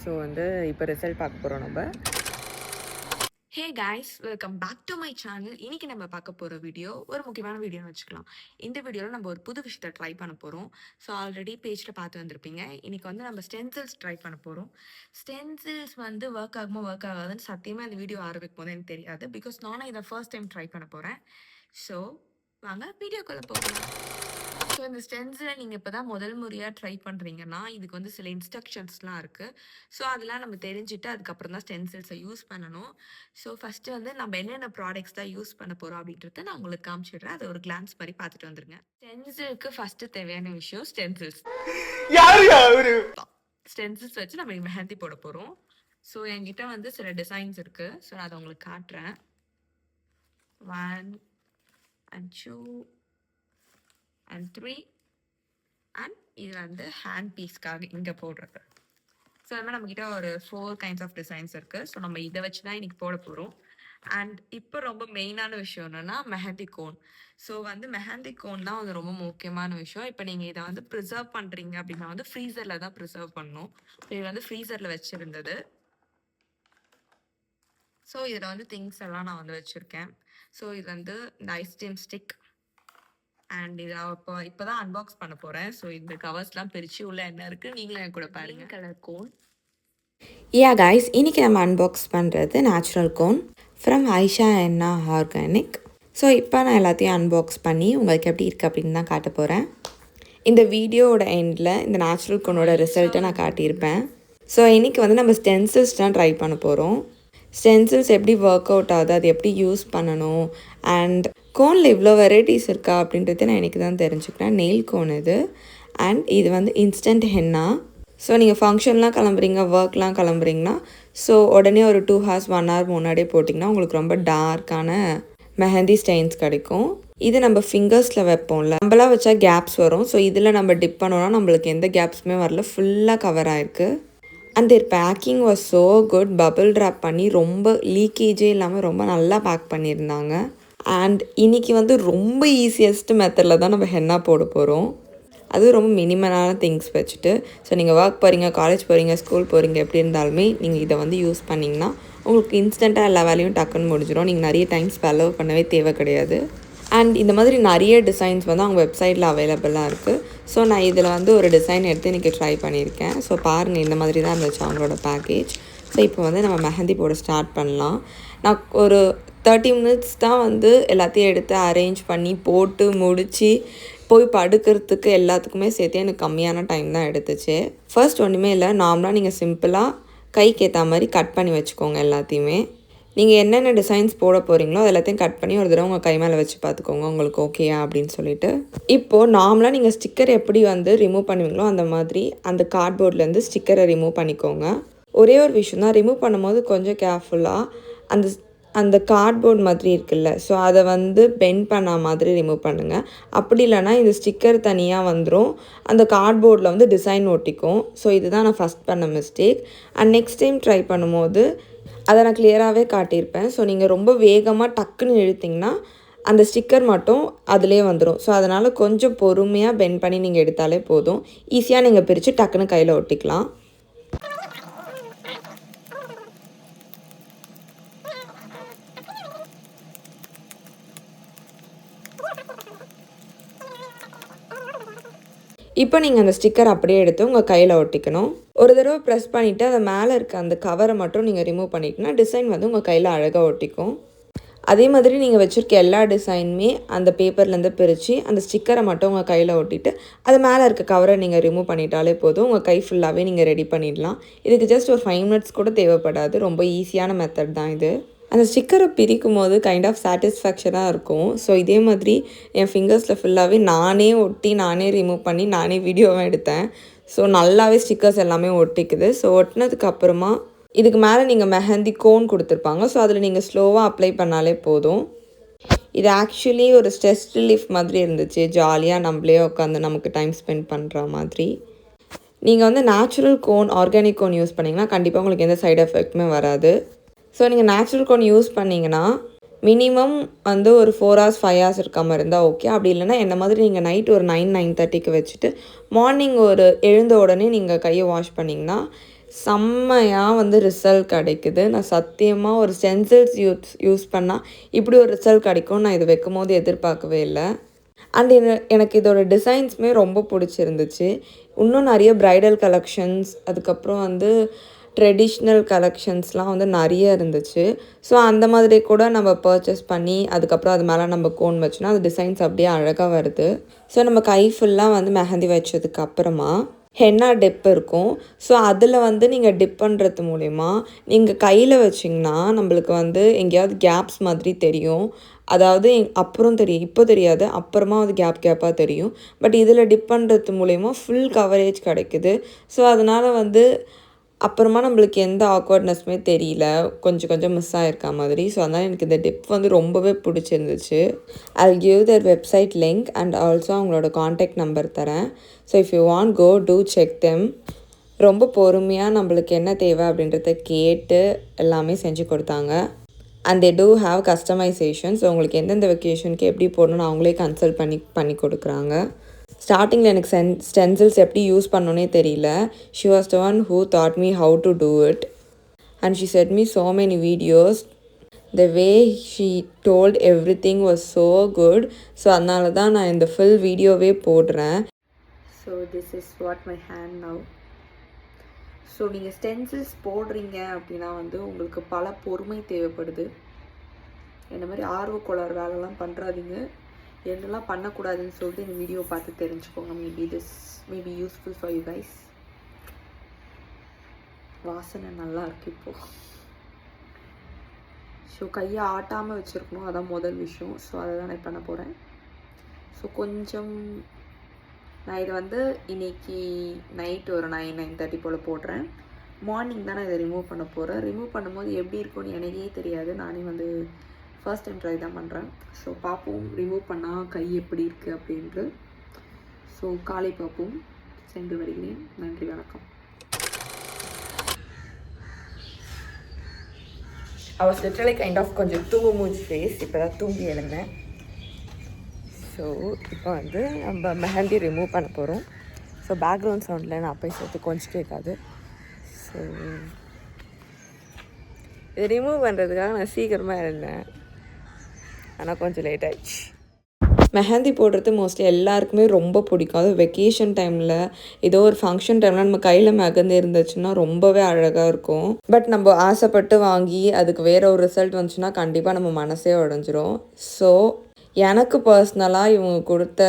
So வந்து இப்போ result பார்க்க போகிறோம் நம்ம. Hey guys, welcome back to my channel. இன்னைக்கு நம்ம பார்க்க போகிற வீடியோ ஒரு முக்கியமான வீடியோன்னு வச்சுக்கலாம். இந்த வீடியோவில் நம்ம ஒரு புது விஷயத்தை ட்ரை பண்ண போகிறோம். ஸோ ஆல்ரெடி பேஜில் பார்த்து வந்திருப்பீங்க. இன்னைக்கு வந்து நம்ம ஸ்டென்சில்ஸ் ட்ரை பண்ண போகிறோம். ஸ்டென்சில்ஸ் வந்து ஒர்க் ஆகுமோ ஒர்க் ஆகாதுன்னு சத்தியமாக இந்த வீடியோ ஆரம்பிக்கும் போது எனக்கு தெரியாது. பிகாஸ் நானும் இதை ஃபர்ஸ்ட் டைம் ட்ரை பண்ண போகிறேன். ஸோ வாங்க வீடியோக்குள்ளே போகலாம். ஸோ இந்த ஸ்டென்சிலை நீங்கள் இப்போ தான் முதல் முறையாக ட்ரை பண்ணுறீங்கன்னா இதுக்கு வந்து சில இன்ஸ்ட்ரக்ஷன்ஸ்லாம் இருக்குது. ஸோ அதெல்லாம் நம்ம தெரிஞ்சுட்டு அதுக்கப்புறம் தான் ஸ்டென்சில்ஸை யூஸ் பண்ணணும். ஸோ ஃபஸ்ட்டு வந்து நம்ம என்னென்ன ப்ராடக்ட்ஸ் தான் யூஸ் பண்ண போகிறோம் அப்படின்றத நான் உங்களுக்கு காமிச்சிடுறேன். அது ஒரு கிளான்ஸ் மாதிரி பார்த்துட்டு வந்துருங்க. ஸ்டென்சிலுக்கு ஃபஸ்ட்டு தேவையான விஷயம் ஸ்டென்சில்ஸ். ஸ்டென்சில்ஸ் வச்சு நம்ம மெஹந்தி போட போகிறோம். ஸோ என்கிட்ட வந்து சில டிசைன்ஸ் இருக்குது. ஸோ நான் அதை உங்களுக்கு காட்டுறேன். 1 and 2 and 3 அண்ட் இது வந்து ஹேண்ட் பீஸ்க்காக இங்கே போடுறது. ஸோ அது மாதிரி நம்மக்கிட்ட ஒரு 4 கைண்ட்ஸ் ஆஃப் டிசைன்ஸ் இருக்குது. ஸோ நம்ம இதை வச்சு தான் இன்றைக்கி போட போகிறோம். அண்ட் இப்போ ரொம்ப மெயினான விஷயம் என்னென்னா மெஹந்தி கோன். ஸோ வந்து மெஹந்தி கோன் தான் வந்து ரொம்ப முக்கியமான விஷயம். இப்போ நீங்கள் இதை வந்து ப்ரிசர்வ் பண்ணுறீங்க அப்படின்னா வந்து ஃப்ரீசரில் தான் ப்ரிசர்வ் பண்ணணும். இது வந்து ஃப்ரீசரில் வச்சுருந்தது. ஸோ இதில் வந்து திங்ஸ் எல்லாம் நான் வந்து வச்சுருக்கேன். ஸோ இது வந்து இந்த ஐஸ்கிரீம் ஸ்டிக் அண்ட் இது நான் இப்போ தான் அன்பாக்ஸ் பண்ண போகிறேன். ஸோ இந்த கவர்ஸ்லாம் பிரித்து உள்ளே என்ன இருக்குது நீங்களும் என் கூட பாருங்க. Colour cone. கைஸ், இன்றைக்கி நம்ம அன்பாக்ஸ் பண்ணுறது நேச்சுரல் கோன் ஃப்ரம் ஐஷா என்னா ஆர்கானிக். ஸோ இப்போ நான் எல்லாத்தையும் அன்பாக்ஸ் பண்ணி உங்களுக்கு எப்படி இருக்குது அப்படின்னு தான் காட்ட போகிறேன். இந்த வீடியோவோட எண்டில் இந்த நேச்சுரல் கோனோட ரிசல்ட்டை நான் காட்டியிருப்பேன். ஸோ இன்றைக்கி வந்து நம்ம ஸ்டென்சில்ஸ் தான் ட்ரை பண்ண போகிறோம். ஸ்டென்சில்ஸ் எப்படி ஒர்க் அவுட் ஆகுது, அது எப்படி யூஸ் பண்ணணும், அண்ட் கோனில் இவ்வளோ வெரைட்டிஸ் இருக்கா அப்படின்றது நான் எனக்கு தான் தெரிஞ்சுக்கிறேன். நெயில் கோன் இது, அண்ட் இது வந்து இன்ஸ்டன்ட் ஹென்னா. ஸோ நீங்கள் ஃபங்க்ஷன்லாம் கிளம்புறீங்க, ஒர்க்லாம் கிளம்புறீங்கன்னா ஸோ உடனே ஒரு 2 hours 1 hour முன்னாடியே போட்டிங்கன்னா உங்களுக்கு ரொம்ப டார்க்கான மெஹந்தி ஸ்டெயின்ஸ் கிடைக்கும். இது நம்ம ஃபிங்கர்ஸில் வைப்போம்ல, நம்மளாம் வச்சா கேப்ஸ் வரும். ஸோ இதில் நம்ம டிப் பண்ணோன்னா நம்மளுக்கு எந்த கேப்ஸுமே வரல, ஃபுல்லாக கவர் ஆகிருக்கு. And their packing was so good. Bubble wrap பண்ணி ரொம்ப லீக்கேஜே இல்லாமல் ரொம்ப நல்லா பேக் பண்ணியிருந்தாங்க. அண்ட் இன்றைக்கி வந்து ரொம்ப ஈஸியஸ்ட் மெத்தடில் தான் நம்ம ஹென்னா போட போகிறோம். அதுவும் ரொம்ப மினிமலான திங்ஸ் வச்சுட்டு. ஸோ நீங்கள் ஒர்க் போகிறீங்க, காலேஜ் போகிறீங்க, ஸ்கூல் போகிறீங்க, எப்படி இருந்தாலுமே நீங்கள் இதை வந்து யூஸ் பண்ணிங்கன்னா உங்களுக்கு இன்ஸ்டண்ட்டாக எல்லா வேலையும் டக்குன்னு முடிஞ்சிடும். நீங்கள் நிறைய டைம்ஸ் செலவு பண்ணவே தேவை கிடையாது. அண்ட் இந்த மாதிரி நிறைய டிசைன்ஸ் வந்து அவங்க வெப்சைட்டில் அவைலபிளாக இருக்குது. ஸோ நான் இதில் வந்து ஒரு டிசைன் எடுத்து இன்றைக்கி ட்ரை பண்ணியிருக்கேன். ஸோ பாருங்கள், இந்த மாதிரி தான் இருந்துச்சு அவங்களோட பேக்கேஜ். ஸோ இப்போ வந்து நம்ம மெஹந்தி போட ஸ்டார்ட் பண்ணலாம். நான் ஒரு 30 minutes தான் வந்து எல்லாத்தையும் எடுத்து அரேஞ்ச் பண்ணி போட்டு முடித்து போய் படுக்கிறதுக்கு எல்லாத்துக்குமே சேர்த்து எனக்கு கம்மியான டைம் தான் எடுத்துச்சு. ஃபர்ஸ்ட் ஒன்றுமே இல்லை, நார்மலாக நீங்கள் சிம்பிளாக கைக்கு ஏற்ற மாதிரி கட் பண்ணி வச்சுக்கோங்க. எல்லாத்தையுமே நீங்கள் என்னென்ன டிசைன்ஸ் போட போகிறீங்களோ அது எல்லாத்தையும் கட் பண்ணி ஒரு தடவை உங்கள் கை மேலே வச்சு பார்த்துக்கோங்க உங்களுக்கு ஓகேயா அப்படின்னு சொல்லிட்டு. இப்போது நார்மலாக நீங்கள் ஸ்டிக்கர் எப்படி வந்து ரிமூவ் பண்ணுவீங்களோ அந்த மாதிரி அந்த கார்ட்போர்ட்லேருந்து ஸ்டிக்கரை ரிமூவ் பண்ணிக்கோங்க. ஒரே ஒரு விஷயம் தான், ரிமூவ் பண்ணும்போது கொஞ்சம் கேர்ஃபுல்லாக அந்த கார்ட்போர்ட் மாதிரி இருக்குல்ல, ஸோ அதை வந்து பெண்ட் பண்ண மாதிரி ரிமூவ் பண்ணுங்கள். அப்படி இல்லைனா இந்த ஸ்டிக்கர் தனியாக வந்துடும், அந்த கார்ட்போர்டில் வந்து டிசைன் ஒட்டிக்கும். ஸோ இதுதான் நான் ஃபஸ்ட் பண்ண mistake. And next time try பண்ணும்போது அதை நான் கிளியராகவே காட்டியிருப்பேன். ஸோ நீங்கள் ரொம்ப வேகமாக டக்குன்னு இழுத்திங்கன்னா அந்த ஸ்டிக்கர் மட்டும் அதிலே வந்துடும். ஸோ அதனால் கொஞ்சம் பொறுமையாக பெண்ட் பண்ணி நீங்கள் எடுத்தாலே போதும். ஈஸியாக நீங்கள் பிரித்து டக்குன்னு கையில் ஒட்டிக்கலாம். இப்போ நீங்கள் அந்த ஸ்டிக்கர் அப்படியே எடுத்து உங்கள் கையில் ஒட்டிக்கணும். ஒரு தடவை ப்ரெஸ் பண்ணிவிட்டு அதை மேலே இருக்க அந்த கவரை மட்டும் நீங்கள் ரிமூவ் பண்ணிட்டீங்கன்னா டிசைன் வந்து உங்கள் கையில் அழகாக ஒட்டிக்கும். அதே மாதிரி நீங்கள் வச்சுருக்க எல்லா டிசைனுமே அந்த பேப்பர்லேருந்து பிரித்து அந்த ஸ்டிக்கரை மட்டும் உங்கள் கையில் ஒட்டிட்டு அது மேலே இருக்க கவரை நீங்கள் ரிமூவ் பண்ணிட்டாலே போதும். உங்கள் கை ஃபுல்லாகவே நீங்கள் ரெடி பண்ணிடலாம். இதுக்கு ஜஸ்ட் ஒரு 5 minutes கூட தேவைப்படாது. ரொம்ப ஈஸியான மெத்தட் தான் இது. அந்த ஸ்டிக்கரை பிரிக்கும் போது கைண்ட் ஆஃப் சாட்டிஸ்ஃபேக்ஷனாக இருக்கும். ஸோ இதே மாதிரி என் ஃபிங்கர்ஸில் ஃபுல்லாகவே நானே ஒட்டி நானே ரிமூவ் பண்ணி நானே வீடியோவும் எடுத்தேன். ஸோ நல்லாவே ஸ்டிக்கர்ஸ் எல்லாமே ஒட்டிக்குது. ஸோ ஒட்டினதுக்கப்புறமா இதுக்கு மேலே நீங்கள் மெஹந்தி கோன் கொடுத்துருப்பாங்க. ஸோ அதில் நீங்கள் ஸ்லோவாக அப்ளை பண்ணாலே போதும். இது ஆக்சுவலி ஒரு ஸ்ட்ரெஸ் ரிலீஃப் மாதிரி இருந்துச்சு. ஜாலியாக நம்மளே உட்காந்து நமக்கு டைம் ஸ்பெண்ட் பண்ணுற மாதிரி. நீங்கள் வந்து natural cone, organic cone use பண்ணிங்கன்னா கண்டிப்பாக உங்களுக்கு எந்த சைடு எஃபெக்ட்டுமே வராது. ஸோ நீங்கள் நேச்சுரல் கோன் யூஸ் பண்ணிங்கன்னா மினிமம் வந்து ஒரு 4 hours 5 hours இருக்காமல் இருந்தால் ஓகே. அப்படி இல்லைனா என்ன மாதிரி நீங்கள் நைட் ஒரு 9-9:30க்கு வச்சுட்டு மார்னிங் ஒரு எழுந்த உடனே நீங்கள் கையை வாஷ் பண்ணிங்கன்னா செம்மையாக வந்து ரிசல்ட் கிடைக்குது. நான் சத்தியமாக ஒரு ஸ்டென்சில்ஸ் யூஸ் பண்ணால் இப்படி ஒரு ரிசல்ட் கிடைக்கும் நான் இது வைக்கும் போது எதிர்பார்க்கவே இல்லை. அண்ட் எனக்கு இதோட டிசைன்ஸுமே ரொம்ப பிடிச்சிருந்துச்சு. இன்னும் நிறைய ப்ரைடல் கலெக்ஷன்ஸ், அதுக்கப்புறம் வந்து ட்ரெடிஷ்னல் கலெக்ஷன்ஸ்லாம் வந்து நிறைய இருந்துச்சு. ஸோ அந்த மாதிரி கூட நம்ம பர்ச்சேஸ் பண்ணி அதுக்கப்புறம் அது மேலே நம்ம கோன் வச்சோன்னா அது டிசைன்ஸ் அப்படியே அழகாக வருது. ஸோ நம்ம கை ஃபுல்லாக வந்து மெஹந்தி வச்சதுக்கு அப்புறமா ஹென்னா டிப் இருக்கும். ஸோ அதில் வந்து நீங்கள் டிப் பண்ணுறது மூலிமா நீங்கள் கையில் வச்சிங்கன்னா நம்மளுக்கு வந்து எங்கேயாவது கேப்ஸ் மாதிரி தெரியும். அதாவது அப்புறம் தெரியும், இப்போ தெரியாது, அப்புறமா அது கேப்பாக தெரியும். பட் இதில் டிப் பண்ணுறது மூலிமா ஃபுல் கவரேஜ் கிடைக்குது. ஸோ அதனால் வந்து அப்புறமா நம்மளுக்கு எந்த ஆக்வர்ட்னஸுமே தெரியல, கொஞ்சம் கொஞ்சம் மிஸ் ஆகிருக்கா மாதிரி. ஸோ அதனால் எனக்கு இந்த டிப் வந்து ரொம்பவே பிடிச்சிருந்துச்சு. I'll give their website link and also அவங்களோட காண்டாக்ட் நம்பர் தரேன். So if you want go to check them. ரொம்ப பொறுமையாக நம்மளுக்கு என்ன தேவை அப்படின்றத கேட்டு எல்லாமே செஞ்சு கொடுத்தாங்க. And they do have customisation. So உங்களுக்கு எந்தெந்த வெக்கேஷனுக்கு எப்படி போடணும்னு அவங்களே கன்சல்ட் பண்ணி கொடுக்குறாங்க. ஸ்டார்டிங்கில் எனக்கு ஸ்டென்சில்ஸ் எப்படி யூஸ் பண்ணோன்னே தெரியல. She was the one who thought me how to do it and she said me so many videos. The way she told every thing was so good. So அதனால தான் நான் இந்த ஃபுல் வீடியோவே போடுறேன். So this is what my hand now. So நீங்கள் stencils போடுறீங்க அப்படின்னா வந்து உங்களுக்கு பல பொறுமை தேவைப்படுது. இந்த மாதிரி ஆர்வக்கோளாறு வேலைலாம் பண்ணுறாதீங்க. என்னெல்லாம் பண்ணக்கூடாதுன்னு சொல்லிட்டு இந்த வீடியோ பார்த்து தெரிஞ்சுக்கோங்க. Maybe useful for you guys. வாசனை நல்லா இருக்கு இப்போது. ஸோ கையை ஆட்டாமல் வச்சுருக்கணும், அதான் முதல் விஷயம். ஸோ அதை தான் நான் பண்ண போகிறேன். ஸோ கொஞ்சம் நான் இதை வந்து இன்றைக்கி நைட் ஒரு 9:30 போல் போடுறேன். மார்னிங் தான் நான் இதை ரிமூவ் பண்ண போகிறேன். ரிமூவ் பண்ணும்போது எப்படி இருக்கும்னு எனக்கே தெரியாது. நானே வந்து ஃபர்ஸ்ட் டைம் ட்ரை தான் பண்ணுறேன். ஸோ பார்ப்போம் ரிமூவ் பண்ணால் கை எப்படி இருக்குது அப்படின்ட்டு. ஸோ காலை பார்ப்போம். சென்று வருகிறேன். நன்றி, வணக்கம். I was literally kind of கொஞ்சம் தூங்கு மூஞ்சி ஃபேஸ். இப்போ தான் தூங்கி எழுந்தேன். ஸோ இப்போ வந்து நம்ம மெஹந்தி ரிமூவ் பண்ண போகிறோம். ஸோ பேக்ரவுண்ட் சவுண்டில் நான் அப்போ சேர்த்து கொஞ்சம் கேட்காது. ஸோ இது ரிமூவ் பண்ணுறதுக்காக நான் சீக்கிரமாக எழுந்தேன், ஆனால் கொஞ்சம் லேட் ஆகிடுச்சு. மெஹந்தி போடுறது மோஸ்ட்லி எல்லாருக்குமே ரொம்ப பிடிக்கும். அது வெக்கேஷன் டைமில் ஏதோ ஒரு ஃபங்க்ஷன் டைமில் நம்ம கையில் மெஹந்தி இருந்துச்சுன்னா ரொம்பவே அழகாக இருக்கும். பட் நம்ம ஆசைப்பட்டு வாங்கி அதுக்கு வேறு ஒரு ரிசல்ட் வந்துச்சுன்னா கண்டிப்பாக நம்ம மனசே உடஞ்சிரும். ஸோ எனக்கு பர்சனலாக இவங்க கொடுத்த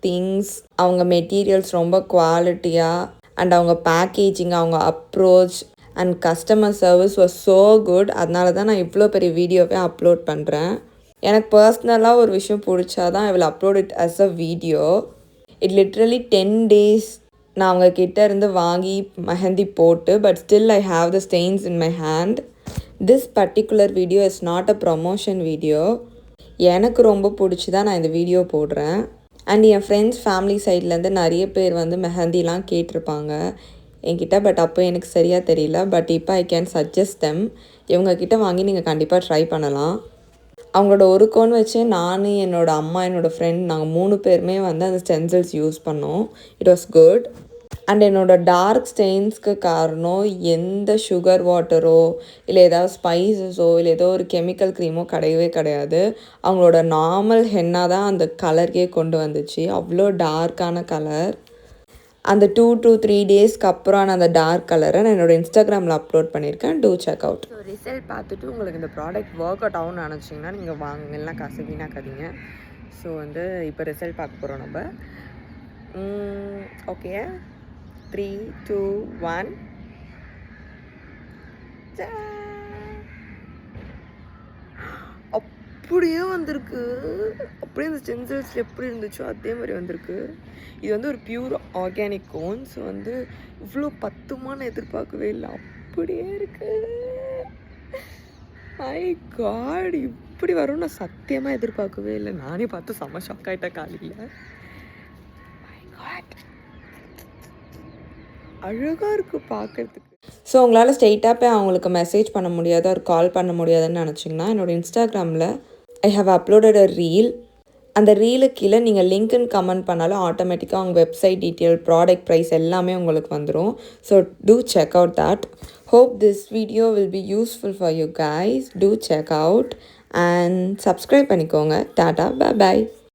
திங்ஸ், அவங்க மெட்டீரியல்ஸ் ரொம்ப குவாலிட்டியாக அண்ட் அவங்க பேக்கேஜிங், அவங்க approach and customer service was so good. அதனால தான் நான் இவ்வளோ பெரிய வீடியோவே அப்லோட் பண்ணுறேன். எனக்கு பர்சனலாக ஒரு விஷயம் பிடிச்சாதான் I will upload it as a video. It literally 10 days நான் அவங்க கிட்டே இருந்து வாங்கி மெஹந்தி போட்டு, but still I have the stains in my hand. This particular video is not a promotion video. எனக்கு ரொம்ப பிடிச்சி தான் நான் இந்த வீடியோ போடுறேன். அண்ட் என் ஃப்ரெண்ட்ஸ் ஃபேமிலி சைட்லேருந்து நிறைய பேர் வந்து மெஹந்திலாம் கேட்டிருப்பாங்க என்கிட்ட. பட் அப்போ எனக்கு சரியாக தெரியல. பட் இப்போ ஐ கேன் சஜஸ்ட் தெம். இவங்கக்கிட்ட வாங்கி நீங்கள் கண்டிப்பாக ட்ரை பண்ணலாம். அவங்களோட ஒரு கோன் வச்சு நான், என்னோடய அம்மா, என்னோடய ஃப்ரெண்ட், நாங்கள் 3 பேருமே வந்து அந்த ஸ்டென்சில்ஸ் யூஸ் பண்ணோம். It was good. அண்ட் என்னோடய டார்க் ஸ்டெயின்ஸ்க்கு காரணம் எந்த சுகர் வாட்டரோ இல்லை ஏதாவது ஸ்பைசஸோ இல்லை ஏதோ ஒரு கெமிக்கல் க்ரீமோ கிடையவே கிடையாது. அவங்களோட நார்மல் ஹென்னா தான் அந்த கலருக்கே கொண்டு வந்துச்சு. அவ்வளோ டார்க்கான கலர். அந்த 2 to 3 daysக்கு அப்புறம் நான் அந்த டார்க் கலரை நான் என்னோடய இன்ஸ்டாகிராமில் அப்லோட் பண்ணியிருக்கேன். To check out. So result பார்த்துட்டு உங்களுக்கு இந்த ப்ராடக்ட் ஒர்க் அவுட் ஆகும்னு நினச்சிங்கன்னா நீங்கள் வாங்க, எல்லாம் காசு வீணாக்காதீங்க. ஸோ வந்து இப்போ ரிசல்ட் பார்க்க போகிறோம் நம்ம. ஓகே, 3, 2, 1. அப்படியே வந்திருக்கு. அப்படியே இந்த ஸ்டென்சில்ஸ் எப்படி இருந்துச்சோ அதே மாதிரி வந்திருக்கு. இது வந்து ஒரு பியூர் ஆர்கானிக் கோன். ஸோ வந்து இவ்வளோ பத்துமான்னு எதிர்பார்க்கவே இல்லை. அப்படியே இருக்கு. மை காட், இப்படி வரும் நான் சத்தியமாக எதிர்பார்க்கவே இல்லை. நானே பார்த்து செம்ம ஷாக் ஆகிட்டேன் காலையில். மை காட், அழகாக இருக்குது பார்க்குறதுக்கு. ஸோ உங்களால் ஸ்ட்ரெயிட்டாக போய் அவங்களுக்கு மெசேஜ் பண்ண முடியாது, ஒரு கால் பண்ண முடியாதுன்னு நினச்சிங்கன்னா என்னோடய இன்ஸ்டாகிராமில் I have uploaded a reel. அந்த ரீலுக்கு கீழே நீங்கள் லிங்க்னு கமெண்ட் பண்ணாலும் ஆட்டோமேட்டிக்காக உங்கள் வெப்சைட் டீட்டெயில் ப்ராடக்ட் ப்ரைஸ் எல்லாமே உங்களுக்கு வந்துடும். So to check out that. Hope this video will be useful for you guys. Do check out and subscribe பண்ணிக்கோங்க. Tata, bye bye.